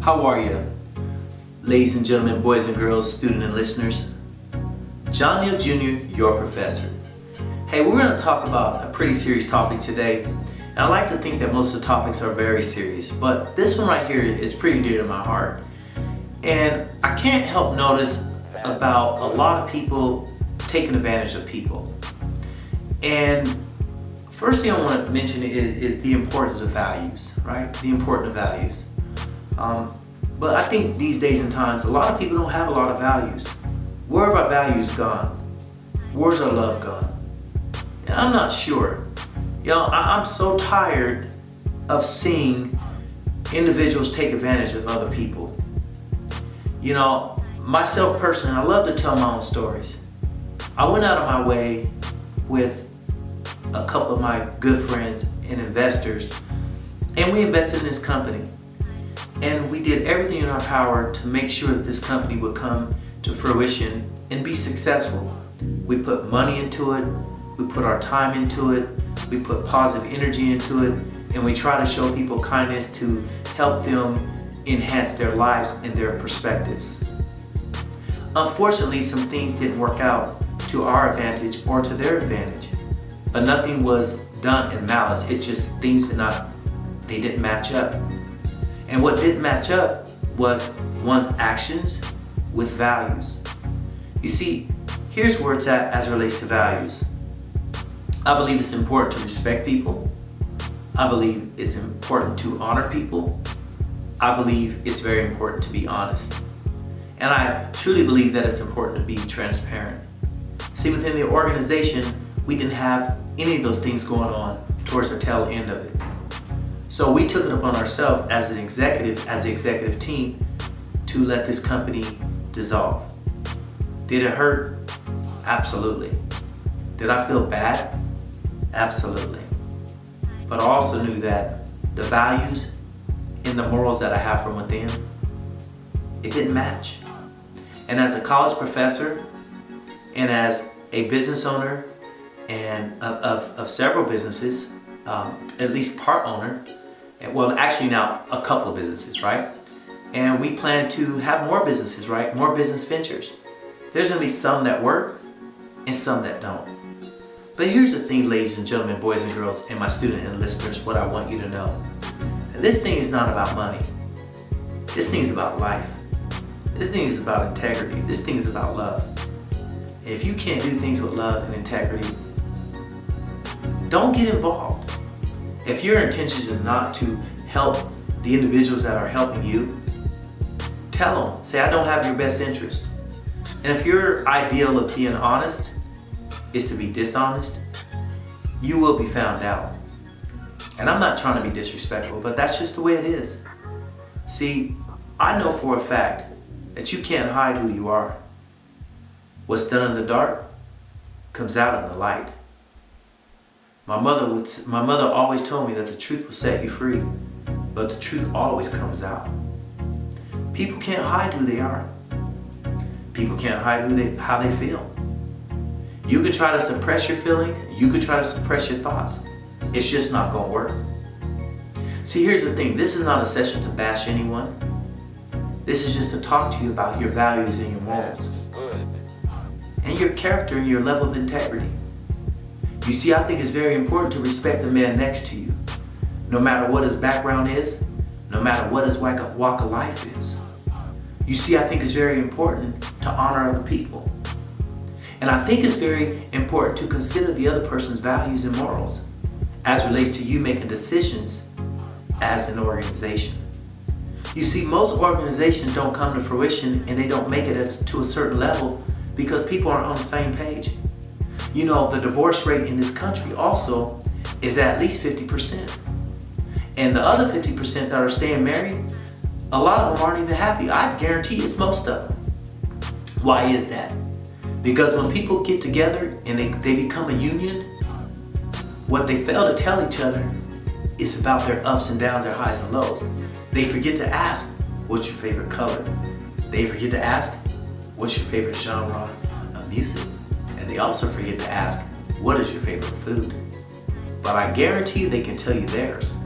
How are you, ladies and gentlemen, boys and girls, student and listeners? John Neal Jr., your professor. Hey, we're going to talk about a pretty serious topic today. And I like to think that most of the topics are very serious, but this one right here is pretty dear to my heart. And I can't help notice about a lot of people taking advantage of people. And first thing I want to mention is the importance of values, right? The importance of values. But I think these days and times, a lot of people don't have a lot of values. Where have our values gone? Where's our love gone? And I'm not sure. I'm so tired of seeing individuals take advantage of other people. Myself personally, I love to tell my own stories. I went out of my way with a couple of my good friends and investors, and we invested in this company. And we did everything in our power to make sure that this company would come to fruition and be successful. We put money into it, we put our time into it, we put positive energy into it, and we try to show people kindness to help them enhance their lives and their perspectives. Unfortunately, some things didn't work out to our advantage or to their advantage, but nothing was done in malice. It just things didn't match up. And what didn't match up was one's actions with values. You see, here's where it's at as it relates to values. I believe it's important to respect people. I believe it's important to honor people. I believe it's very important to be honest. And I truly believe that it's important to be transparent. See, within the organization, we didn't have any of those things going on towards the tail end of it. So we took it upon ourselves as the executive team, to let this company dissolve. Did it hurt? Absolutely. Did I feel bad? Absolutely. But I also knew that the values and the morals that I have from within, it didn't match. And as a college professor and as a business owner and of several businesses, at least part owner, well, actually now a couple of businesses, right? And we plan to have more businesses, right? More business ventures. There's gonna be some that work and some that don't. But here's the thing, ladies and gentlemen, boys and girls, and my student and listeners, what I want you to know. This thing is not about money. This thing is about life. This thing is about integrity. This thing is about love. And if you can't do things with love and integrity, don't get involved. If your intention is not to help the individuals that are helping you, tell them, say, I don't have your best interest. And if your ideal of being honest is to be dishonest, you will be found out. And I'm not trying to be disrespectful, but that's just the way it is. See, I know for a fact that you can't hide who you are. What's done in the dark comes out in the light. My mother always told me that the truth will set you free, but the truth always comes out. People can't hide who they are. People can't hide how they feel. You could try to suppress your feelings, you could try to suppress your thoughts. It's just not gonna work. See, here's the thing, this is not a session to bash anyone. This is just to talk to you about your values and your morals. And your character and your level of integrity. You see, I think it's very important to respect the man next to you, no matter what his background is, no matter what his walk of life is. You see, I think it's very important to honor other people. And I think it's very important to consider the other person's values and morals as it relates to you making decisions as an organization. You see, most organizations don't come to fruition and they don't make it to a certain level because people aren't on the same page. The divorce rate in this country also is at least 50%. And the other 50% that are staying married, a lot of them aren't even happy. I guarantee it's most of them. Why is that? Because when people get together and they become a union, what they fail to tell each other is about their ups and downs, their highs and lows. They forget to ask, what's your favorite color? They forget to ask, what's your favorite genre of music? And they also forget to ask, what is your favorite food? But I guarantee you they can tell you theirs.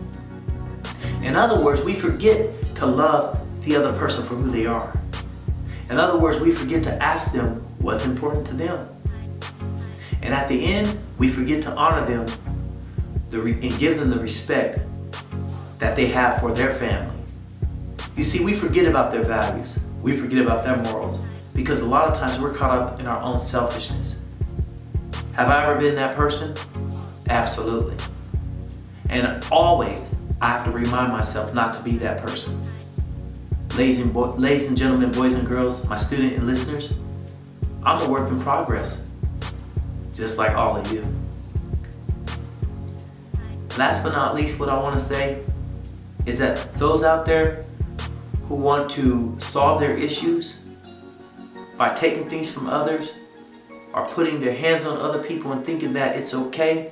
In other words, we forget to love the other person for who they are. In other words, we forget to ask them what's important to them. And at the end, we forget to honor them and give them the respect that they have for their family. You see, we forget about their values. We forget about their morals because a lot of times we're caught up in our own selfishness. Have I ever been that person? Absolutely. And always, I have to remind myself not to be that person. Ladies and gentlemen, boys and girls, my student and listeners, I'm a work in progress, just like all of you. Last but not least, what I want to say is that those out there who want to solve their issues by taking things from others or putting their hands on other people and thinking that it's okay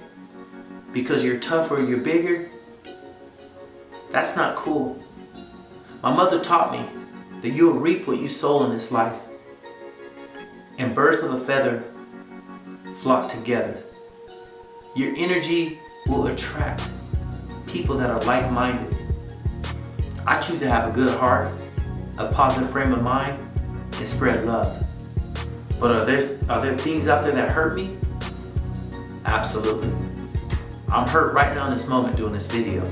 because you're tough or you're bigger, that's not cool. My mother taught me that you will reap what you sow in this life. And birds of a feather flock together. Your energy will attract people that are like-minded. I choose to have a good heart, a positive frame of mind, and spread love. But are there things out there that hurt me? Absolutely. I'm hurt right now in this moment doing this video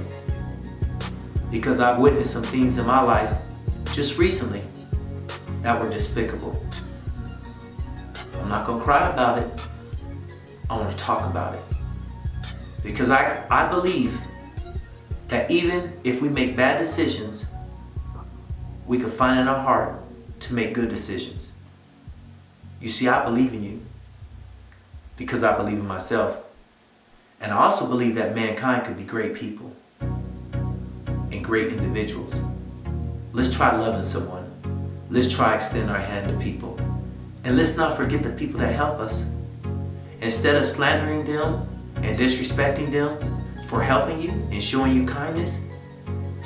because I've witnessed some things in my life just recently that were despicable. I'm not going to cry about it. I want to talk about it. Because I believe that even if we make bad decisions, we can find in our heart to make good decisions. You see, I believe in you because I believe in myself. And I also believe that mankind could be great people and great individuals. Let's try loving someone. Let's try extending our hand to people. And let's not forget the people that help us. Instead of slandering them and disrespecting them for helping you and showing you kindness,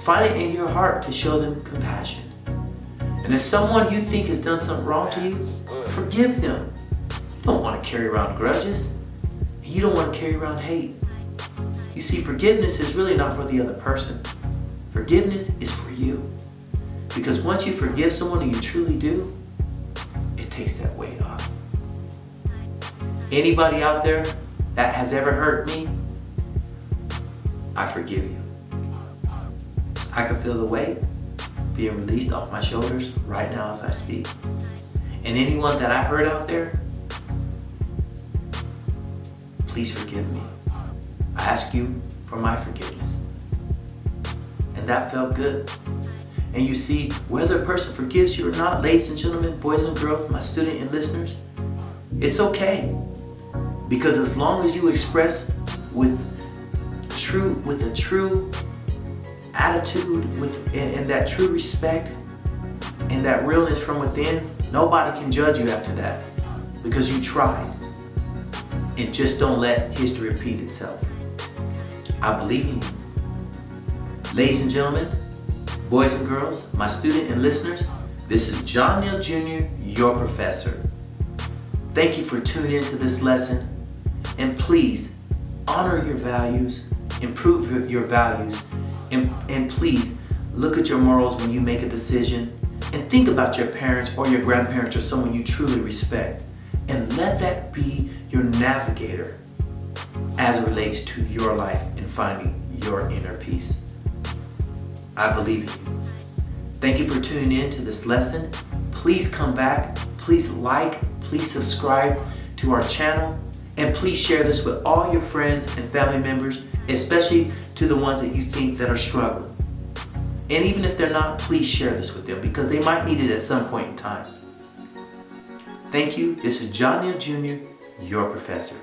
find it in your heart to show them compassion. And if someone you think has done something wrong to you, forgive them. You don't want to carry around grudges. And you don't want to carry around hate. You see, forgiveness is really not for the other person. Forgiveness is for you. Because once you forgive someone and you truly do, it takes that weight off. Anybody out there that has ever hurt me, I forgive you. I can feel the weight being released off my shoulders right now as I speak. And anyone that I hurt out there, please forgive me. I ask you for my forgiveness. And that felt good. And you see, whether a person forgives you or not, ladies and gentlemen, boys and girls, my student and listeners, it's okay. Because as long as you express with a true attitude and that true respect and that realness from within, nobody can judge you after that because you tried. And just don't let history repeat itself. I believe in you. Ladies and gentlemen, boys and girls, my student and listeners, this is John Neal Jr., your professor. Thank you for tuning into this lesson. And please honor your values, improve your values, and please look at your morals when you make a decision and think about your parents or your grandparents or someone you truly respect. And let that be your navigator as it relates to your life and finding your inner peace. I believe in you. Thank you for tuning in to this lesson. Please come back. Please like, please subscribe to our channel, and please share this with all your friends and family members, especially to the ones that you think that are struggling. And even if they're not, please share this with them because they might need it at some point in time. Thank you. This is John Neal Jr., your professor.